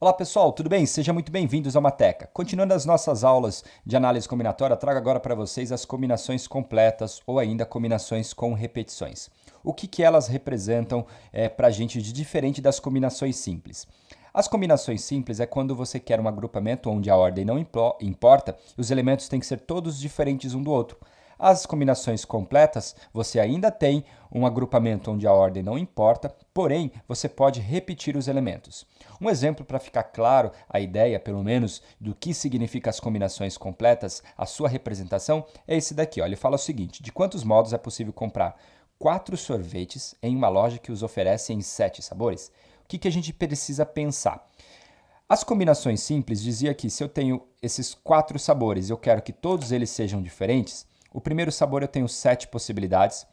Olá pessoal, tudo bem? Sejam muito bem-vindos ao Mateca. Continuando as nossas aulas de análise combinatória, trago agora para vocês as combinações completas ou ainda combinações com repetições. O que elas representam para a gente de diferente das combinações simples? As combinações simples é quando você quer um agrupamento onde a ordem não importa e os elementos têm que ser todos diferentes um do outro. As combinações completas, você ainda tem um agrupamento onde a ordem não importa, porém, você pode repetir os elementos. Um exemplo para ficar claro a ideia, pelo menos, do que significa as combinações completas, a sua representação, é esse daqui. Ó. Ele fala o seguinte, de quantos modos é possível comprar 4 sorvetes em uma loja que os oferece em 7 sabores? O que a gente precisa pensar? As combinações simples dizia que se eu tenho esses 4 sabores e eu quero que todos eles sejam diferentes, o primeiro sabor eu tenho 7 possibilidades,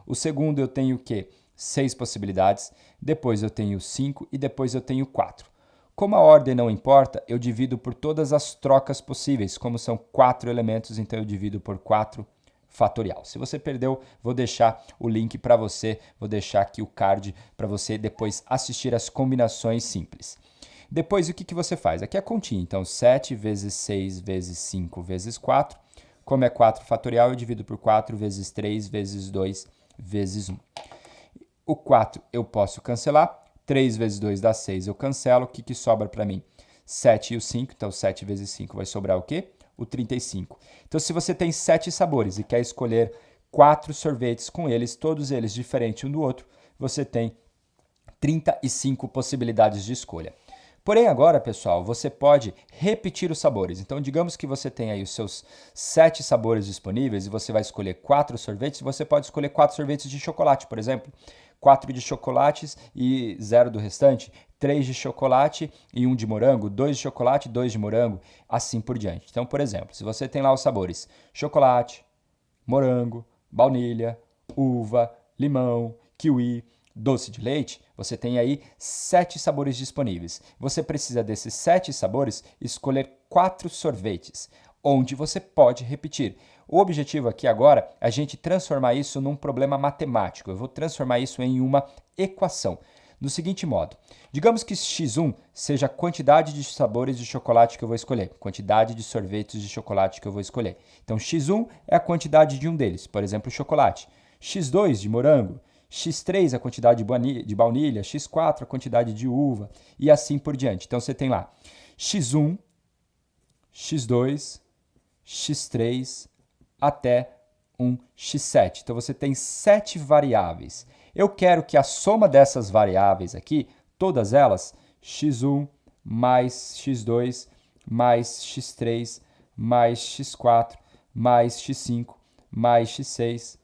o segundo eu tenho o quê? 6 possibilidades, depois eu tenho 5 e depois eu tenho 4. Como a ordem não importa, eu divido por todas as trocas possíveis, como são 4 elementos, então eu divido por 4 fatorial. Se você perdeu, vou deixar o link para você, vou deixar aqui o card para você depois assistir as combinações simples. Depois, o que você faz? Aqui é a continha, então 7 vezes 6 vezes 5 vezes 4. Como é 4 fatorial, eu divido por 4 vezes 3 vezes 2 vezes 1. O 4 eu posso cancelar, 3 vezes 2 dá 6, eu cancelo. O que sobra para mim? 7 e o 5, então 7 vezes 5 vai sobrar o quê? O 35. Então, se você tem 7 sabores e quer escolher 4 sorvetes com eles, todos eles diferentes um do outro, você tem 35 possibilidades de escolha. Porém, agora, pessoal, você pode repetir os sabores. Então, digamos que você tem aí os seus 7 sabores disponíveis e você vai escolher 4 sorvetes. Você pode escolher 4 sorvetes de chocolate, por exemplo. 4 de chocolates e 0 do restante. 3 de chocolate e 1 de morango. 2 de chocolate e 2 de morango. Assim por diante. Então, por exemplo, se você tem lá os sabores chocolate, morango, baunilha, uva, limão, kiwi, doce de leite, você tem aí 7 sabores disponíveis. Você precisa desses 7 sabores escolher 4 sorvetes, onde você pode repetir. O objetivo aqui agora é a gente transformar isso num problema matemático. Eu vou transformar isso em uma equação. Do seguinte modo, digamos que x1 seja a quantidade de sabores de chocolate que eu vou escolher, quantidade de sorvetes de chocolate que eu vou escolher. Então, x1 é a quantidade de um deles, por exemplo, chocolate. x2 de morango, x3 a quantidade de baunilha, x4 a quantidade de uva e assim por diante. Então, você tem lá x1, x2, x3 até um x7. Então, você tem 7 variáveis. Eu quero que a soma dessas variáveis aqui, todas elas, x1 mais x2 mais x3 mais x4 mais x5 mais x6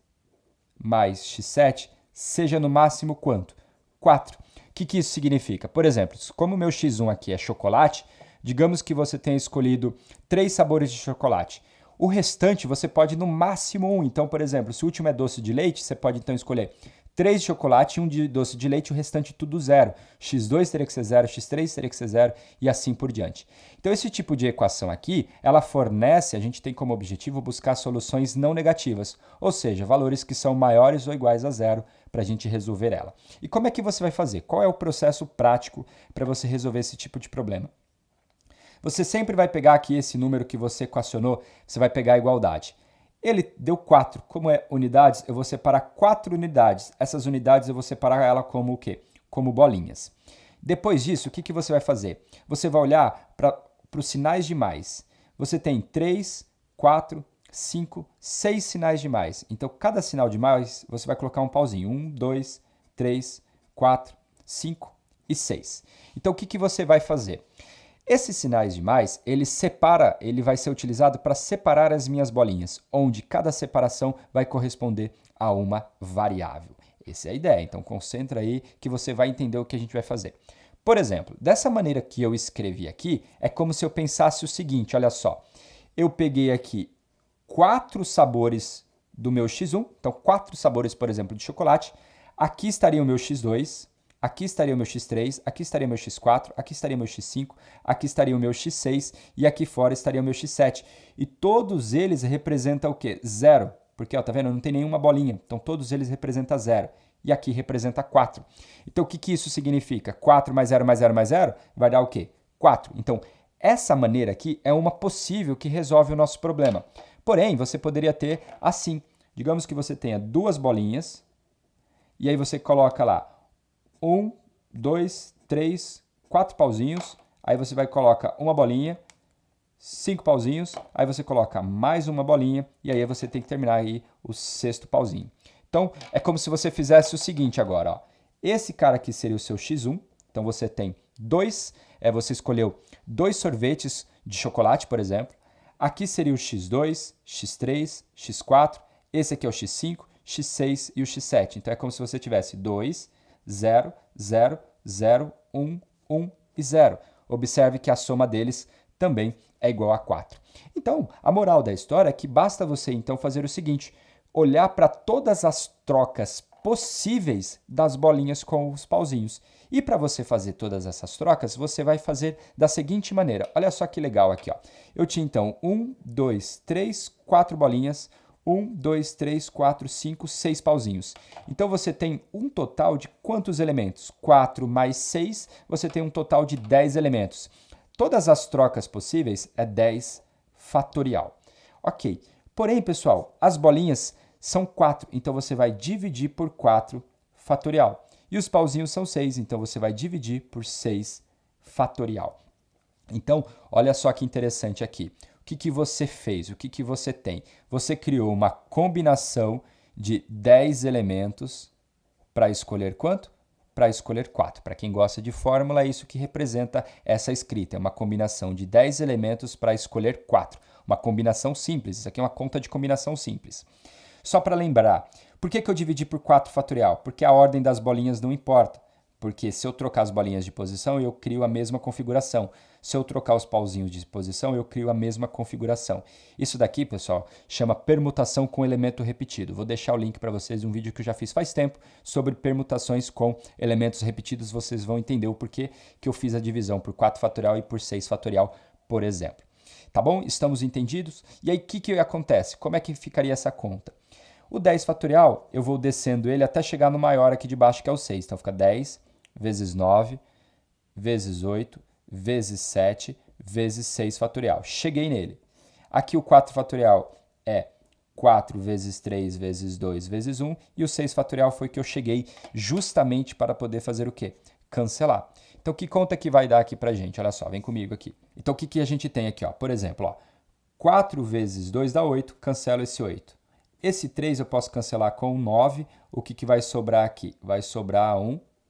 mais x7, seja no máximo quanto? 4. O que isso significa? Por exemplo, como o meu x1 aqui é chocolate, digamos que você tenha escolhido 3 sabores de chocolate. O restante você pode no máximo 1. Então, por exemplo, se o último é doce de leite, você pode então escolher 3 de chocolate e 1 de doce de leite, o restante tudo zero. x2 teria que ser zero, x3 teria que ser zero e assim por diante. Então, esse tipo de equação aqui, ela fornece, a gente tem como objetivo buscar soluções não negativas, ou seja, valores que são maiores ou iguais a zero para a gente resolver ela. E como é que você vai fazer? Qual é o processo prático para você resolver esse tipo de problema? Você sempre vai pegar aqui esse número que você equacionou, você vai pegar a igualdade. Ele deu 4. Como é unidades, eu vou separar 4 unidades. Essas unidades eu vou separar ela como o quê? Como bolinhas. Depois disso, o que você vai fazer? Você vai olhar para os sinais de mais. Você tem 3, 4, 5, 6 sinais de mais. Então, cada sinal de mais, você vai colocar um pauzinho. 1, 2, 3, 4, 5 e 6. Então, o que você vai fazer? Esses sinais de mais, ele vai ser utilizado para separar as minhas bolinhas, onde cada separação vai corresponder a uma variável. Essa é a ideia, então concentra aí que você vai entender o que a gente vai fazer. Por exemplo, dessa maneira que eu escrevi aqui, é como se eu pensasse o seguinte, olha só. Eu peguei aqui 4 sabores do meu x1, então 4 sabores, por exemplo, de chocolate. Aqui estaria o meu x2, aqui estaria o meu x3, aqui estaria o meu x4, aqui estaria o meu x5, aqui estaria o meu x6 e aqui fora estaria o meu x7. E todos eles representam o quê? Zero. Porque, ó, tá vendo? Não tem nenhuma bolinha. Então, todos eles representam zero. E aqui representa 4. Então, o que isso significa? 4 mais 0 mais 0 mais 0 vai dar o quê? 4. Então, essa maneira aqui é uma possível que resolve o nosso problema. Porém, você poderia ter assim. Digamos que você tenha duas bolinhas, e aí você coloca lá 1, 2, 3, 4 pauzinhos, aí você vai colocar uma bolinha, 5 pauzinhos, aí você coloca mais uma bolinha, e aí você tem que terminar aí o sexto pauzinho. Então, é como se você fizesse o seguinte agora, ó. Esse cara aqui seria o seu X1, então você tem você escolheu 2 sorvetes de chocolate, por exemplo. Aqui seria o X2, X3, X4, esse aqui é o X5, X6 e o X7. Então é como se você tivesse 2, 0, 0, 0, 1, 1 e 0. Observe que a soma deles também é igual a 4. Então, a moral da história é que basta você então fazer o seguinte, olhar para todas as trocas possíveis das bolinhas com os pauzinhos. E para você fazer todas essas trocas, você vai fazer da seguinte maneira. Olha só que legal aqui, ó. Eu tinha então 1, 2, 3, 4 bolinhas, 1, 2, 3, 4, 5, 6 pauzinhos. Então você tem um total de quantos elementos? 4 mais 6, você tem um total de 10 elementos. Todas as trocas possíveis é 10 fatorial. Ok. Porém, pessoal, as bolinhas são 4, então você vai dividir por 4 fatorial. E os pauzinhos são 6, então você vai dividir por 6 fatorial. Então, olha só que interessante aqui. O que você fez? O que você tem? Você criou uma combinação de 10 elementos para escolher quanto? Para escolher 4. Para quem gosta de fórmula, é isso que representa essa escrita. É uma combinação de 10 elementos para escolher 4. Uma combinação simples. Isso aqui é uma conta de combinação simples. Só para lembrar, por que eu dividi por 4 fatorial? Porque a ordem das bolinhas não importa. Porque se eu trocar as bolinhas de posição, eu crio a mesma configuração. Se eu trocar os pauzinhos de posição, eu crio a mesma configuração. Isso daqui, pessoal, chama permutação com elemento repetido. Vou deixar o link para vocês de um vídeo que eu já fiz faz tempo sobre permutações com elementos repetidos. Vocês vão entender o porquê que eu fiz a divisão por 4 fatorial e por 6 fatorial, por exemplo. Tá bom? Estamos entendidos? E aí, o que acontece? Como é que ficaria essa conta? O 10 fatorial, eu vou descendo ele até chegar no maior aqui de baixo, que é o 6. Então, fica 10 vezes 9, vezes 8, vezes 7, vezes 6 fatorial. Cheguei nele. Aqui o 4 fatorial é 4 vezes 3 vezes 2 vezes 1. E o 6 fatorial foi que eu cheguei justamente para poder fazer o quê? Cancelar. Então, que conta que vai dar aqui pra gente? Olha só, vem comigo aqui. Então, o que a gente tem aqui? Ó? Por exemplo, ó, 4 vezes 2 dá 8, cancelo esse 8. Esse 3 eu posso cancelar com 9. O que vai sobrar aqui? Vai sobrar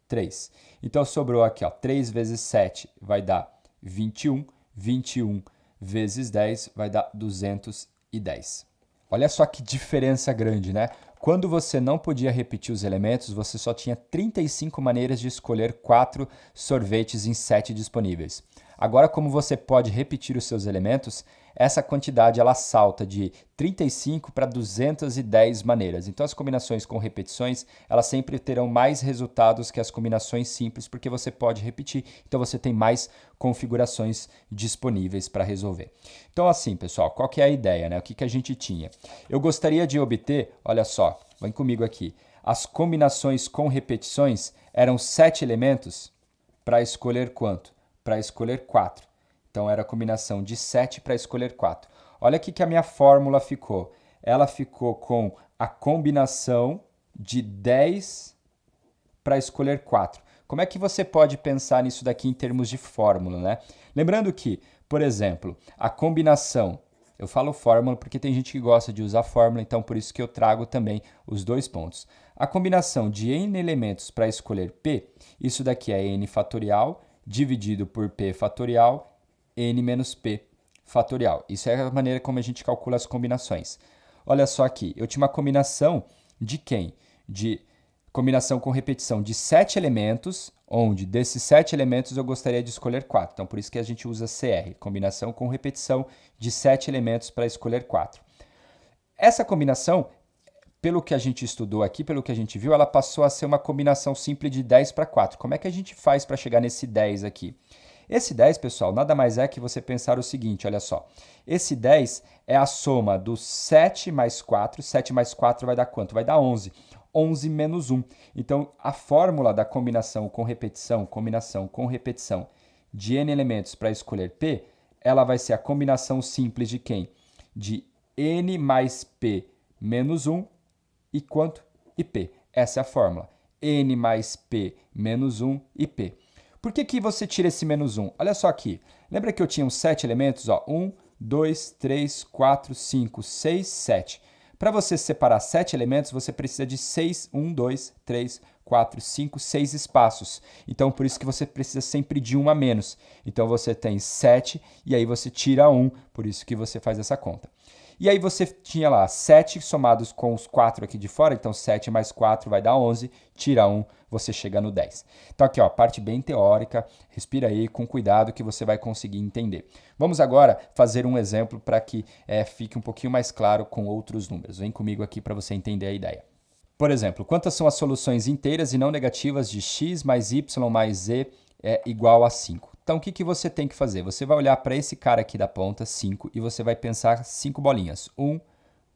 3. Então, sobrou aqui, ó, 3 vezes 7 vai dar 21. 21 vezes 10 vai dar 210. Olha só que diferença grande, né? Quando você não podia repetir os elementos, você só tinha 35 maneiras de escolher 4 sorvetes em 7 disponíveis. Agora, como você pode repetir os seus elementos, essa quantidade ela salta de 35 para 210 maneiras. Então, as combinações com repetições, elas sempre terão mais resultados que as combinações simples, porque você pode repetir, então você tem mais configurações disponíveis para resolver. Então, assim, pessoal, qual que é a ideia, né? O que a gente tinha? Eu gostaria de obter, olha só, vem comigo aqui, as combinações com repetições eram 7 elementos para escolher quanto? Para escolher 4. Então, era a combinação de 7 para escolher 4. Olha aqui que a minha fórmula ficou. Ela ficou com a combinação de 10 para escolher 4. Como é que você pode pensar nisso daqui em termos de fórmula, né? Lembrando que, por exemplo, a combinação... Eu falo fórmula porque tem gente que gosta de usar fórmula, então por isso que eu trago também os dois pontos. A combinação de n elementos para escolher p, isso daqui é n fatorial dividido por p fatorial, n menos p fatorial. Isso é a maneira como a gente calcula as combinações. Olha só aqui, eu tinha uma combinação de quem? De combinação com repetição de 7 elementos, onde desses 7 elementos eu gostaria de escolher 4. Então, por isso que a gente usa CR, combinação com repetição de 7 elementos para escolher 4. Essa combinação, pelo que a gente estudou aqui, pelo que a gente viu, ela passou a ser uma combinação simples de 10 para 4. Como é que a gente faz para chegar nesse 10 aqui? Esse 10, pessoal, nada mais é que você pensar o seguinte, olha só. Esse 10 é a soma do 7 mais 4. 7 mais 4 vai dar quanto? Vai dar 11. 11 menos 1. Então, a fórmula da combinação com repetição de n elementos para escolher p, ela vai ser a combinação simples de quem? De n mais p menos 1 e quanto? E p. Essa é a fórmula. N mais p menos 1 e p. Por que você tira esse menos 1? Olha só aqui. Lembra que eu tinha uns 7 elementos? 1, 2, 3, 4, 5, 6, 7. Para você separar 7 elementos, você precisa de 6, 1, 2, 3, 4, 5, 6 espaços. Então, por isso que você precisa sempre de 1 a menos. Então, você tem 7 e aí você tira 1, por isso que você faz essa conta. E aí você tinha lá 7 somados com os 4 aqui de fora, então 7 mais 4 vai dar 11, tira 1, você chega no 10. Então aqui, ó, parte bem teórica, respira aí com cuidado que você vai conseguir entender. Vamos agora fazer um exemplo para que fique um pouquinho mais claro com outros números. Vem comigo aqui para você entender a ideia. Por exemplo, quantas são as soluções inteiras e não negativas de x mais y mais z é igual a 5? Então, o que você tem que fazer? Você vai olhar para esse cara aqui da ponta, 5, e você vai pensar 5 bolinhas. 1,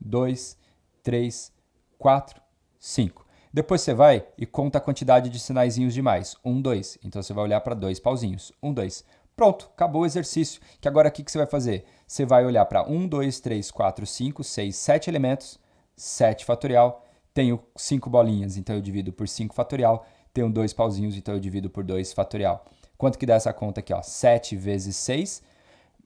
2, 3, 4, 5. Depois você vai e conta a quantidade de sinaizinhos de mais. 1, 2. Então, você vai olhar para 2 pauzinhos. 1, 2. Pronto, acabou o exercício. Que agora, o que você vai fazer? Você vai olhar para 1, 2, 3, 4, 5, 6, 7 elementos, 7 fatorial. Tenho 5 bolinhas, então eu divido por 5 fatorial. Tenho 2 pauzinhos, então eu divido por 2 fatorial. Quanto que dá essa conta aqui? Ó? 7 vezes 6,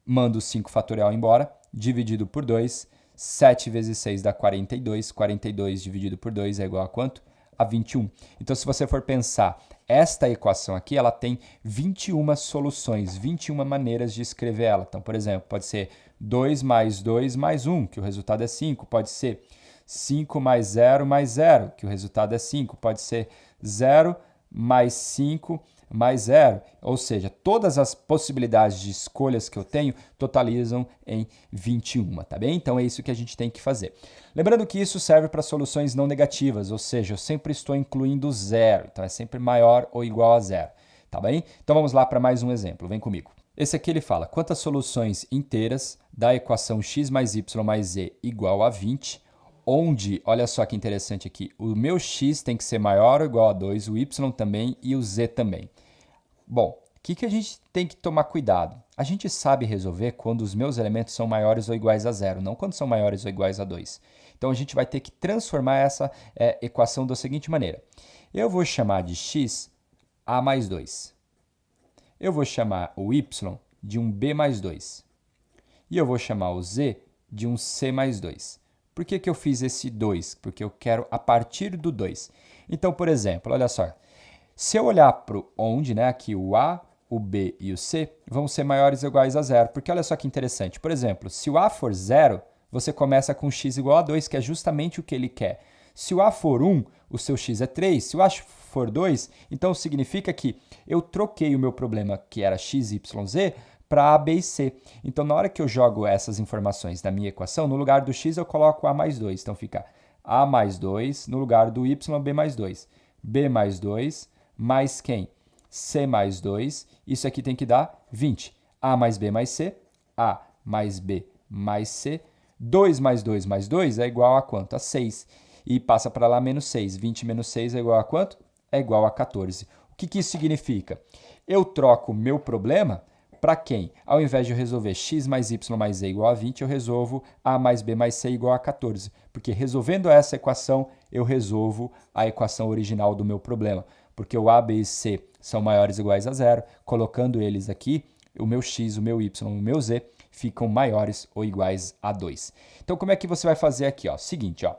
mando 5 fatorial embora, dividido por 2. 7 vezes 6 dá 42. 42 dividido por 2 é igual a quanto? A 21. Então, se você for pensar, esta equação aqui, ela tem 21 soluções, 21 maneiras de escrever ela. Então, por exemplo, pode ser 2 mais 2 mais 1, que o resultado é 5. Pode ser 5 mais 0 mais 0, que o resultado é 5. Pode ser 0 mais 5 mais 0. Ou seja, todas as possibilidades de escolhas que eu tenho totalizam em 21, tá bem? Então é isso que a gente tem que fazer. Lembrando que isso serve para soluções não negativas, ou seja, eu sempre estou incluindo 0. Então é sempre maior ou igual a 0, tá bem? Então vamos lá para mais um exemplo, vem comigo. Esse aqui ele fala, quantas soluções inteiras da equação x mais y mais z igual a 20, onde, olha só que interessante aqui, o meu x tem que ser maior ou igual a 2, o y também e o z também. Bom, o que a gente tem que tomar cuidado? A gente sabe resolver quando os meus elementos são maiores ou iguais a 0, não quando são maiores ou iguais a 2. Então, a gente vai ter que transformar essa equação da seguinte maneira. Eu vou chamar de x a mais 2. Eu vou chamar o y de um b mais 2. E eu vou chamar o z de um c mais 2. Por que eu fiz esse 2? Porque eu quero a partir do 2. Então, por exemplo, olha só. Se eu olhar para o onde, né, aqui o A, o B e o C vão ser maiores ou iguais a 0. Porque olha só que interessante. Por exemplo, se o A for 0, você começa com x igual a 2, que é justamente o que ele quer. Se o A for 1, o seu x é 3. Se o A for 2, então significa que eu troquei o meu problema, que era x, y, z, para A, B e C. Então, na hora que eu jogo essas informações na minha equação, no lugar do x eu coloco A mais 2. Então, fica A mais 2, no lugar do y, B mais 2. B mais 2, mais quem? C mais 2. Isso aqui tem que dar 20. A mais B mais C. A mais B mais C. 2 mais 2 mais 2 é igual a quanto? A 6. E passa para lá menos 6. 20 menos 6 é igual a quanto? É igual a 14. O que isso significa? Eu troco o meu problema para quem? Ao invés de eu resolver x mais y mais z igual a 20, eu resolvo a mais b mais c igual a 14. Porque resolvendo essa equação, eu resolvo a equação original do meu problema. Porque o a, b e c são maiores ou iguais a 0. Colocando eles aqui, o meu x, o meu y, o meu z ficam maiores ou iguais a 2. Então, como é que você vai fazer aqui? Ó? Seguinte, ó.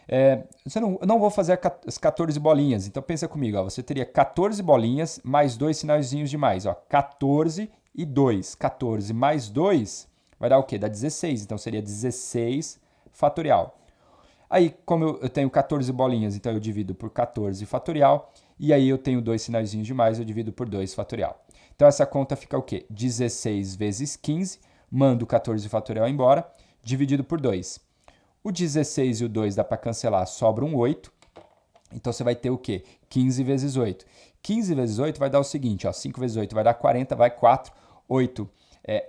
Eu não vou fazer as 14 bolinhas. Então, pensa comigo. Ó, você teria 14 bolinhas mais 2 sinaizinhos de mais. Ó, 14 e 2. 14 mais 2 vai dar o quê? Dá 16. Então, seria 16 fatorial. Aí, como eu tenho 14 bolinhas, então eu divido por 14 fatorial. E aí eu tenho 2 sinaizinhos de mais, eu divido por 2 fatorial. Então, essa conta fica o quê? 16 vezes 15. Mando 14 fatorial embora, dividido por 2. O 16 e o 2 dá para cancelar, sobra um 8. Então, você vai ter o quê? 15 vezes 8. 15 vezes 8 vai dar o seguinte, ó, 5 vezes 8 vai dar 40, vai 4. 8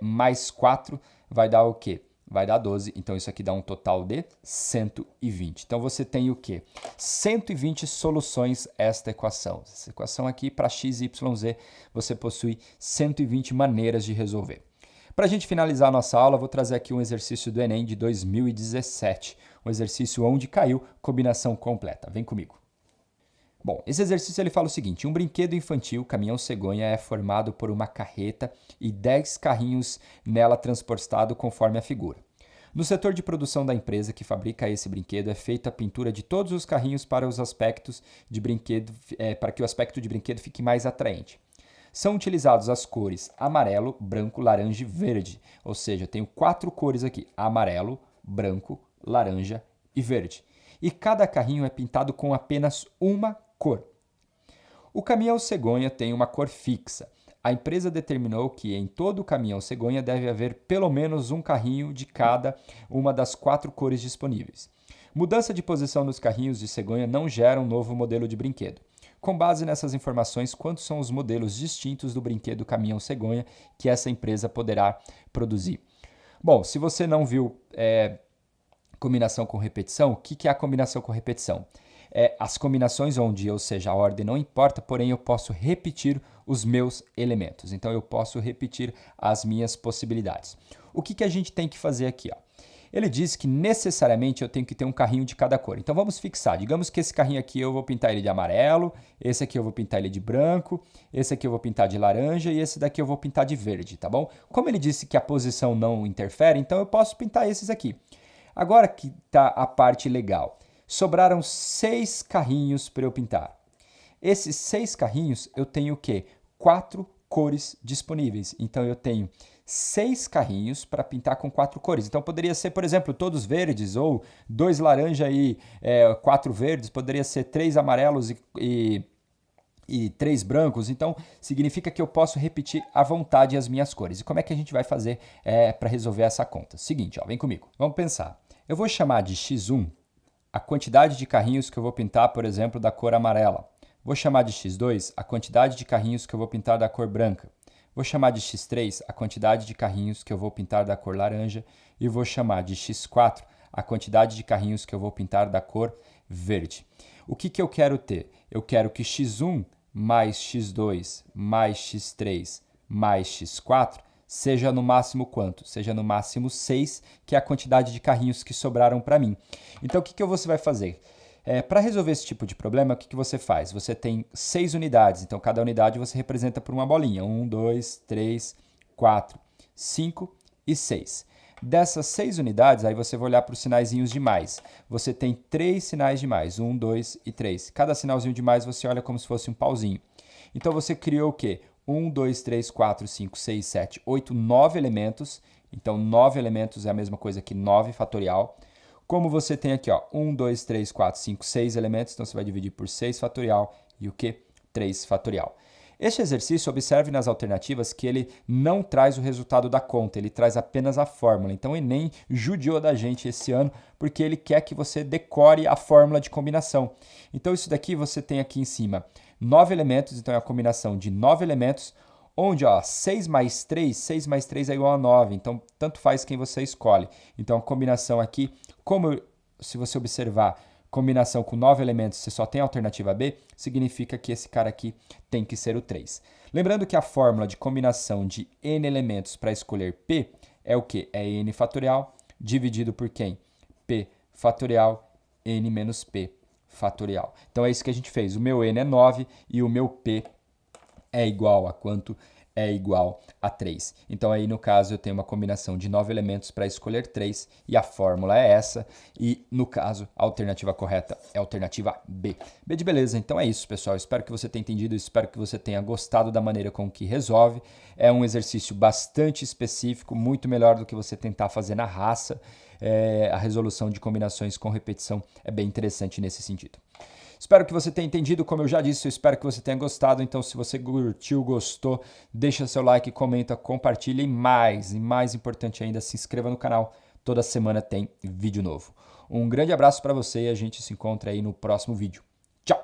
mais 4 vai dar o quê? vai dar 12, então isso aqui dá um total de 120. Então você tem o quê? 120 soluções a esta equação. Essa equação aqui, para x, y, z, você possui 120 maneiras de resolver. Para a gente finalizar a nossa aula, vou trazer aqui um exercício do Enem de 2017, um exercício onde caiu combinação completa. Vem comigo. Bom, esse exercício ele fala o seguinte: um brinquedo infantil, caminhão-cegonha, é formado por uma carreta e 10 carrinhos nela transportados conforme a figura. No setor de produção da empresa que fabrica esse brinquedo, é feita a pintura de todos os carrinhos para os aspectos de brinquedo, para que o aspecto de brinquedo fique mais atraente. São utilizados as cores amarelo, branco, laranja e verde. Ou seja, eu tenho 4 cores aqui: amarelo, branco, laranja e verde. E cada carrinho é pintado com apenas uma cor. O caminhão-cegonha tem uma cor fixa. A empresa determinou que em todo o caminhão-cegonha deve haver pelo menos um carrinho de cada uma das 4 cores disponíveis. Mudança de posição nos carrinhos de cegonha não gera um novo modelo de brinquedo. Com base nessas informações, quantos são os modelos distintos do brinquedo caminhão-cegonha que essa empresa poderá produzir? Bom, se você não viu combinação com repetição, o que é a combinação com repetição? As combinações onde, ou seja, a ordem não importa, porém eu posso repetir os meus elementos. Então eu posso repetir as minhas possibilidades. O que a gente tem que fazer aqui? Ele diz que necessariamente eu tenho que ter um carrinho de cada cor. Então vamos fixar. Digamos que esse carrinho aqui eu vou pintar ele de amarelo, esse aqui eu vou pintar ele de branco, esse aqui eu vou pintar de laranja e esse daqui eu vou pintar de verde, tá bom? Como ele disse que a posição não interfere, então eu posso pintar esses aqui. Agora que está a parte legal. Sobraram 6 carrinhos para eu pintar. Esses 6 carrinhos eu tenho o quê? 4 cores disponíveis. Então eu tenho 6 carrinhos para pintar com 4 cores. Então poderia ser, por exemplo, todos verdes, ou 2 laranja e 4 verdes. Poderia ser 3 amarelos e 3 brancos. Então significa que eu posso repetir à vontade as minhas cores. E como é que a gente vai fazer para resolver essa conta? Seguinte, vem comigo. Vamos pensar. Eu vou chamar de x1 a quantidade de carrinhos que eu vou pintar, por exemplo, da cor amarela. Vou chamar de x2 a quantidade de carrinhos que eu vou pintar da cor branca. Vou chamar de x3 a quantidade de carrinhos que eu vou pintar da cor laranja. E vou chamar de x4 a quantidade de carrinhos que eu vou pintar da cor verde. O que eu quero ter? Eu quero que x1 mais x2 mais x3 mais x4 seja no máximo quanto? Seja no máximo 6, que é a quantidade de carrinhos que sobraram para mim. Então, o que você vai fazer? Para resolver esse tipo de problema, o que você faz? Você tem 6 unidades, então cada unidade você representa por uma bolinha. 1, 2, 3, 4, 5 e 6. Dessas 6 unidades, aí você vai olhar para os sinaizinhos de mais. Você tem 3 sinais de mais, 1, 2 e 3. Cada sinalzinho de mais você olha como se fosse um pauzinho. Então você criou o quê? 1, 2, 3, 4, 5, 6, 7, 8, 9 elementos. Então 9 elementos é a mesma coisa que 9 fatorial. Como você tem aqui, 1, 2, 3, 4, 5, 6 elementos, então você vai dividir por 6 fatorial e o quê? 3 fatorial. Este exercício, observe nas alternativas que ele não traz o resultado da conta, ele traz apenas a fórmula. Então o Enem judiou da gente esse ano porque ele quer que você decore a fórmula de combinação. Então isso daqui você tem aqui em cima 9 elementos, então é a combinação de 9 elementos, onde 6 mais 3 é igual a 9, então tanto faz quem você escolhe. Então a combinação aqui, se você observar, combinação com 9 elementos, você só tem a alternativa B, significa que esse cara aqui tem que ser o 3. Lembrando que a fórmula de combinação de n elementos para escolher P é o quê? É n fatorial dividido por quem? P fatorial, n menos P fatorial. Então é isso que a gente fez. O meu n é 9 e o meu P é igual a quanto? É igual a 3. Então aí no caso eu tenho uma combinação de 9 elementos para escolher 3 e a fórmula é essa. E no caso a alternativa correta é a alternativa B. B de beleza. Então é isso, pessoal. Espero que você tenha entendido, espero que você tenha gostado da maneira com que resolve. É um exercício bastante específico, muito melhor do que você tentar fazer na raça. A resolução de combinações com repetição é bem interessante nesse sentido. Espero que você tenha entendido, como eu já disse, eu espero que você tenha gostado. Então, se você curtiu, gostou, deixa seu like, comenta, compartilha e mais importante ainda, se inscreva no canal. Toda semana tem vídeo novo. Um grande abraço para você e a gente se encontra aí no próximo vídeo. Tchau!